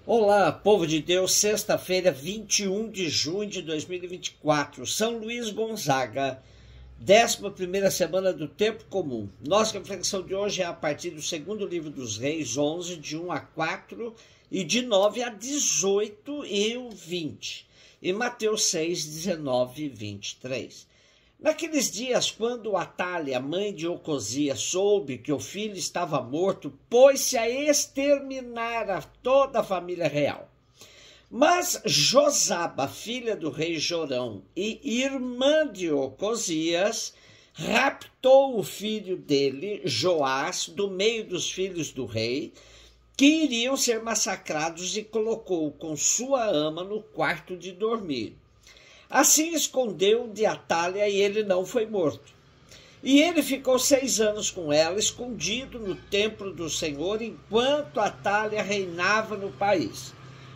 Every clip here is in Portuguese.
Olá, povo de Deus, sexta-feira, 21 de junho de 2024, São Luís Gonzaga, 11ª semana do Tempo Comum. Nossa reflexão de hoje é a partir do segundo livro dos Reis, 11, de 1 a 4 e de 9 a 18 e o 20, e Mateus 6, 19 e 23. Naqueles dias, quando Atália, mãe de Ocosias, soube que o filho estava morto, pôs-se a exterminar toda a família real. Mas Josaba, filha do rei Jorão e irmã de Ocosias, raptou o filho dele, Joás, do meio dos filhos do rei, que iriam ser massacrados, e colocou com sua ama no quarto de dormir. Assim escondeu de Atália e ele não foi morto. E ele ficou 6 anos com ela, escondido no templo do Senhor, enquanto Atália reinava no país.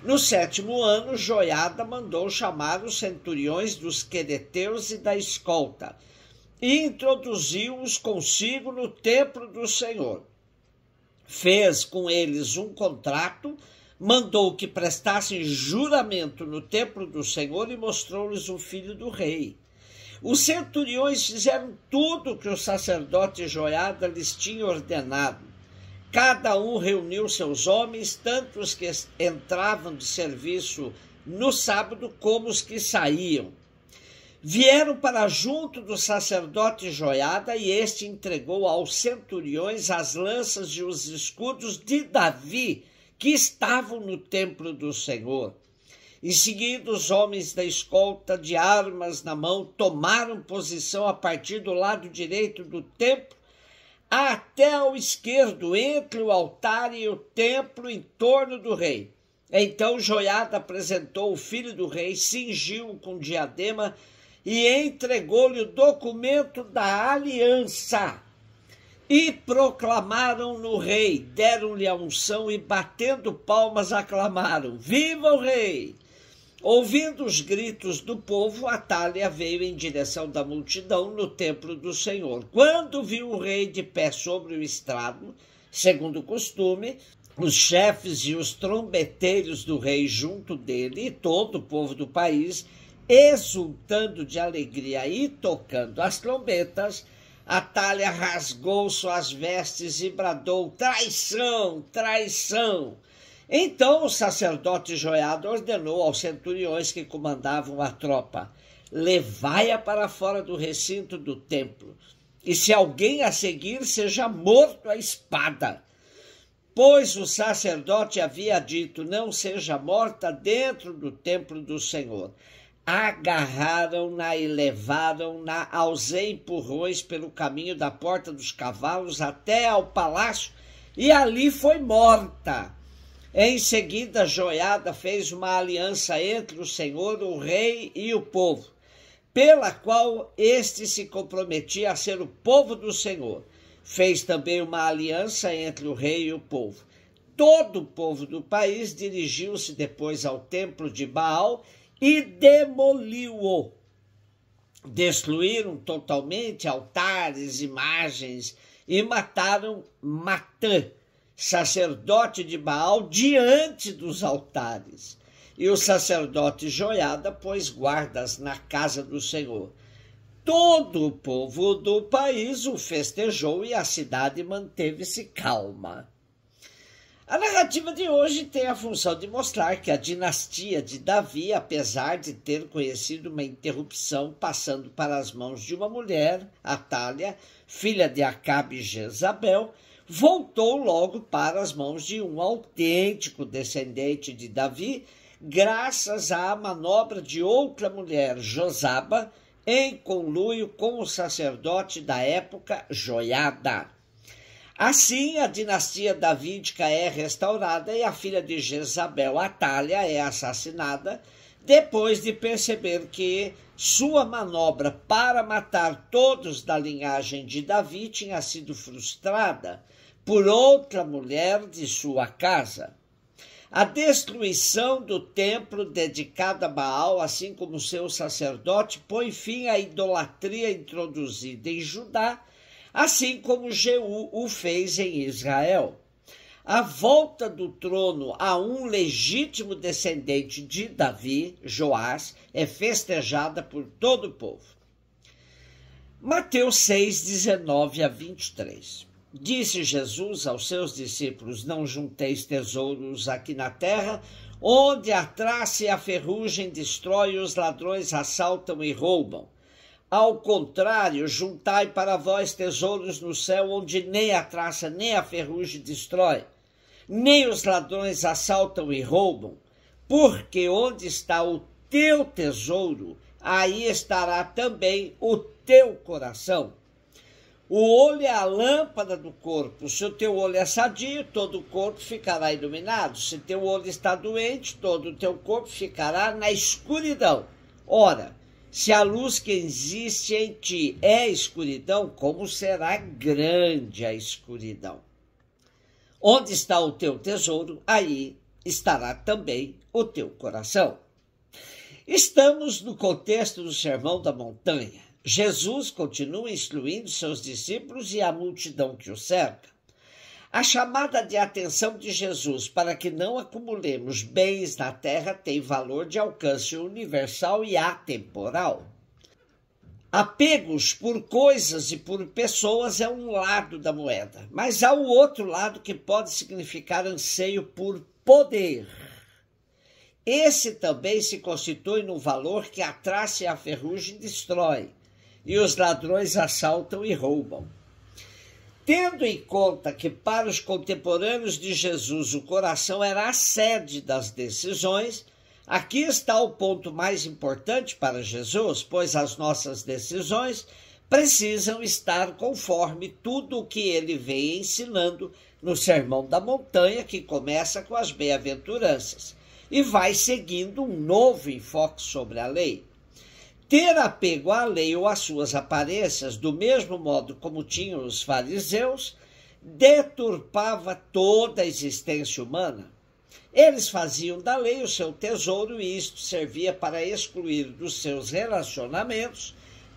No 7º ano, Joiada mandou chamar os centuriões dos quereteus e da escolta, e introduziu-os consigo no templo do Senhor. Fez com eles um contrato, mandou que prestassem juramento no templo do Senhor e mostrou-lhes o filho do rei. Os centuriões fizeram tudo o que o sacerdote Joiada lhes tinha ordenado. Cada um reuniu seus homens, tanto os que entravam de serviço no sábado como os que saíam. Vieram para junto do sacerdote Joiada, e este entregou aos centuriões as lanças e os escudos de Davi, que estavam no templo do Senhor. Em seguida, os homens da escolta, de armas na mão, tomaram posição a partir do lado direito do templo até ao esquerdo, entre o altar e o templo, em torno do rei. Então Joiada apresentou o filho do rei, cingiu-o com diadema e entregou-lhe o documento da aliança. E proclamaram no rei, deram-lhe a unção e, batendo palmas, aclamaram: Viva o rei! Ouvindo os gritos do povo, Atália veio em direção da multidão no templo do Senhor. Quando viu o rei de pé sobre o estrado, segundo o costume, os chefes e os trombeteiros do rei junto dele e todo o povo do país, exultando de alegria e tocando as trombetas, Atália rasgou suas vestes e bradou: traição, traição! Então o sacerdote Joiada ordenou aos centuriões que comandavam a tropa: levai-a para fora do recinto do templo, e se alguém a seguir, seja morto à espada. Pois o sacerdote havia dito: não seja morta dentro do templo do Senhor. Agarraram-na e levaram-na aos empurrões pelo caminho da Porta dos Cavalos até ao palácio, e ali foi morta. Em seguida, Joiada fez uma aliança entre o Senhor, o rei e o povo, pela qual este se comprometia a ser o povo do Senhor. Fez também uma aliança entre o rei e o povo. Todo o povo do país dirigiu-se depois ao templo de Baal e demoliu-o. Destruíram totalmente altares, imagens, e mataram Matã, sacerdote de Baal, diante dos altares. E o sacerdote Joiada pôs guardas na casa do Senhor. Todo o povo do país o festejou e a cidade manteve-se calma. A narrativa de hoje tem a função de mostrar que a dinastia de Davi, apesar de ter conhecido uma interrupção passando para as mãos de uma mulher, Atália, filha de Acabe e Jezabel, voltou logo para as mãos de um autêntico descendente de Davi, graças à manobra de outra mulher, Josaba, em conluio com o sacerdote da época, Joiada. Assim, a dinastia davídica é restaurada e a filha de Jezabel, Atália, é assassinada, depois de perceber que sua manobra para matar todos da linhagem de Davi tinha sido frustrada por outra mulher de sua casa. A destruição do templo dedicado a Baal, assim como seu sacerdote, põe fim à idolatria introduzida em Judá, assim como Jeú o fez em Israel. a volta do trono a um legítimo descendente de Davi, Joás, é festejada por todo o povo. Mateus 6, 19 a 23. Disse Jesus aos seus discípulos: não junteis tesouros aqui na terra, onde a traça e a ferrugem destrói, os ladrões assaltam e roubam. Ao contrário, juntai para vós tesouros no céu, onde nem a traça nem a ferrugem destrói, nem os ladrões assaltam e roubam, porque onde está o teu tesouro, aí estará também o teu coração. O olho é a lâmpada do corpo. Se o teu olho é sadio, todo o corpo ficará iluminado. Se teu olho está doente, todo o teu corpo ficará na escuridão. Ora, se a luz que existe em ti é escuridão, como será grande a escuridão? Onde está o teu tesouro, aí estará também o teu coração. Estamos no contexto do Sermão da Montanha. Jesus continua instruindo seus discípulos e a multidão que o cerca. A chamada de atenção de Jesus para que não acumulemos bens na terra tem valor de alcance universal e atemporal. Apegos por coisas e por pessoas é um lado da moeda, mas há o outro lado que pode significar anseio por poder. Esse também se constitui no valor que a traça e a ferrugem destrói, e os ladrões assaltam e roubam. Tendo em conta que para os contemporâneos de Jesus o coração era a sede das decisões, aqui está o ponto mais importante para Jesus, pois as nossas decisões precisam estar conforme tudo o que ele vem ensinando no Sermão da Montanha, que começa com as bem-aventuranças e vai seguindo um novo enfoque sobre a lei. Ter apego à lei ou às suas aparências, do mesmo modo como tinham os fariseus, deturpava toda a existência humana. Eles faziam da lei o seu tesouro e isto servia para excluir dos seus relacionamentos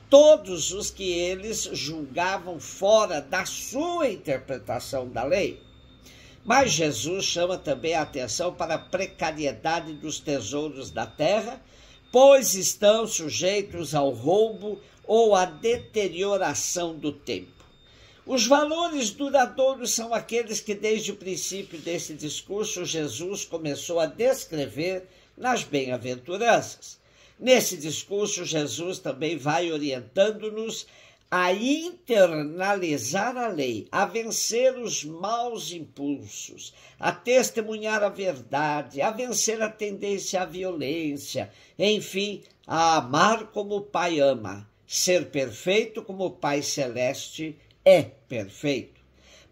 todos os que eles julgavam fora da sua interpretação da lei. Mas Jesus chama também a atenção para a precariedade dos tesouros da terra, pois estão sujeitos ao roubo ou à deterioração do tempo. Os valores duradouros são aqueles que desde o princípio desse discurso Jesus começou a descrever nas bem-aventuranças. Nesse discurso, Jesus também vai orientando-nos a internalizar a lei, a vencer os maus impulsos, a testemunhar a verdade, a vencer a tendência à violência, enfim, a amar como o Pai ama, ser perfeito como o Pai Celeste é perfeito.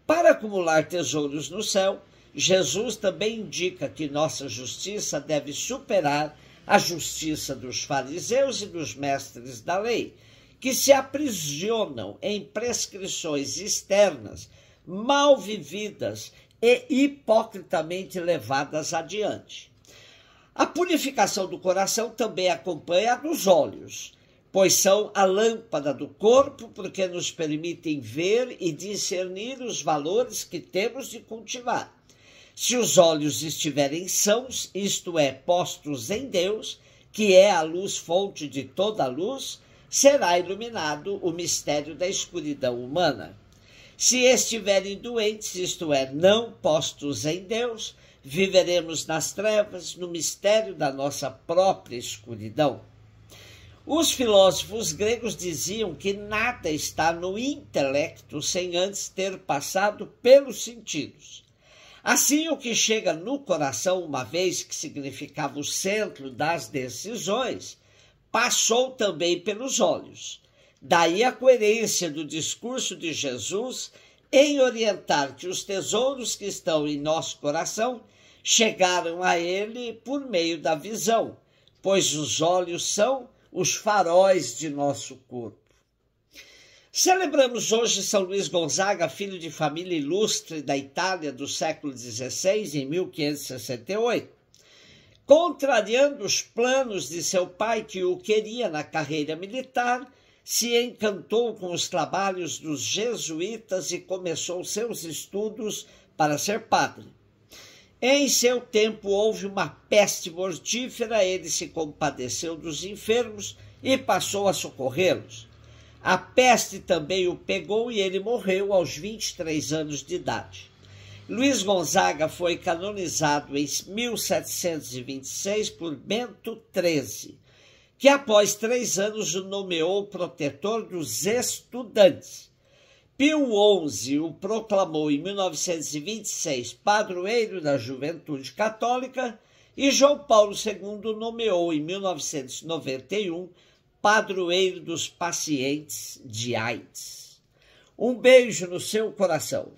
Para acumular tesouros no céu, Jesus também indica que nossa justiça deve superar a justiça dos fariseus e dos mestres da lei, que se aprisionam em prescrições externas, mal vividas e hipocritamente levadas adiante. A purificação do coração também acompanha a dos olhos, pois são a lâmpada do corpo, porque nos permitem ver e discernir os valores que temos de cultivar. Se os olhos estiverem sãos, isto é, postos em Deus, que é a luz fonte de toda a luz, será iluminado o mistério da escuridão humana. Se estiverem doentes, isto é, não postos em Deus, viveremos nas trevas, no mistério da nossa própria escuridão. Os filósofos gregos diziam que nada está no intelecto sem antes ter passado pelos sentidos. Assim, o que chega no coração, uma vez que significava o centro das decisões, passou também pelos olhos. Daí a coerência do discurso de Jesus em orientar que os tesouros que estão em nosso coração chegaram a ele por meio da visão, pois os olhos são os faróis de nosso corpo. Celebramos hoje São Luís Gonzaga, filho de família ilustre da Itália do século XVI, em 1568. Contrariando os planos de seu pai, que o queria na carreira militar, se encantou com os trabalhos dos jesuítas e começou seus estudos para ser padre. Em seu tempo houve uma peste mortífera, ele se compadeceu dos enfermos e passou a socorrê-los. A peste também o pegou e ele morreu aos 23 anos de idade. Luís Gonzaga foi canonizado em 1726 por Bento XIII, que após 3 anos o nomeou protetor dos estudantes. Pio XI o proclamou em 1926 padroeiro da juventude católica e João Paulo II o nomeou em 1991 padroeiro dos pacientes de AIDS. Um beijo no seu coração.